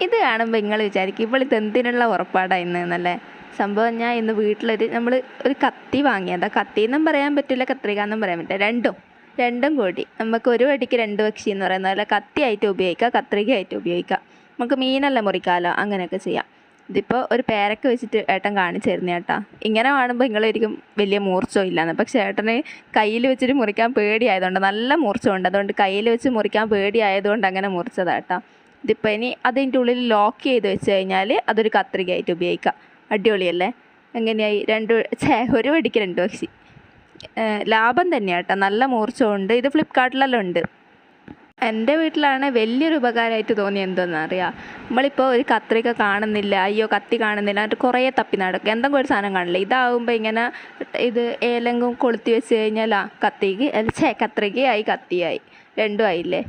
ഇത് കാണുമ്പോൾ നിങ്ങൾ വിചാരിക്കും ഇവളിത് എന്തിനുള്ള ഉറപ്പാടായിരുന്നു എന്നല്ലേ. സംഭവം ഞാൻ ഇന്ന് നമ്മൾ ഒരു കത്തി വാങ്ങിയതാ. കത്തിയെന്നും പറയാൻ പറ്റില്ല, കത്രിക എന്നും പറയാൻ പറ്റില്ല, രണ്ടും കൂടി നമുക്ക് ഒരു വടിക്ക് രണ്ട് പക്ഷി എന്ന് പറയുന്ന പോലെ കത്തിയായിട്ട് ഉപയോഗിക്കാം, കത്രികയായിട്ട് ഉപയോഗിക്കാം. നമുക്ക് മീനെല്ലാം മുറിക്കാമല്ലോ, അങ്ങനെയൊക്കെ ചെയ്യാം. ഇതിപ്പോൾ ഒരു പേരൊക്കെ വെച്ചിട്ട് ഏട്ടൻ കാണിച്ചു തരുന്ന കേട്ടാ. ഇങ്ങനെ കാണുമ്പോൾ നിങ്ങളൊരിക്കും വലിയ മൂർച്ചോ ഇല്ലാന്ന്, പക്ഷേ ഏട്ടന് കയ്യിൽ വെച്ചിട്ട് മുറിക്കാൻ പേടിയായതുകൊണ്ട്, നല്ല മൂർച്ചമുണ്ട്, അതുകൊണ്ട് കയ്യിൽ വെച്ച് മുറിക്കാൻ പേടിയായതുകൊണ്ട് അങ്ങനെ മുറിച്ചതാട്ടാ. ഇതിപ്പോൾ ഇനി അതിൻ്റെ ഉള്ളിൽ ലോക്ക് ചെയ്ത് വെച്ച് കഴിഞ്ഞാൽ അതൊരു കത്രികയായിട്ട് ഉപയോഗിക്കാം. അടിപൊളിയല്ലേ? എങ്ങനെയായി? ഒരു വടിക്ക് രണ്ട് പക്ഷി. ലാഭം തന്നെയാണ് കേട്ടോ, നല്ല മൂർച്ചമുണ്ട്. ഇത് ഫ്ലിപ്കാർട്ടിലെല്ലാം ഉണ്ട്. എൻ്റെ വീട്ടിലാണ് വലിയൊരു ഉപകാരമായിട്ട് തോന്നി എന്തെന്നറിയാം. നമ്മളിപ്പോൾ ഒരു കത്രിക കാണുന്നില്ല, അയ്യോ കത്തി കാണുന്നില്ല, എന്നിട്ട് കുറേ തപ്പി നടക്കും, എന്തെങ്കിലും ഒരു സാധനം കാണില്ല. ഇതാവുമ്പോൾ ഇങ്ങനെ ഇത് ഏലെങ്കും കൊളുത്തി വെച്ച് കഴിഞ്ഞാൽ കത്രികയായി കത്തിയായി, രണ്ടും ആയില്ലേ.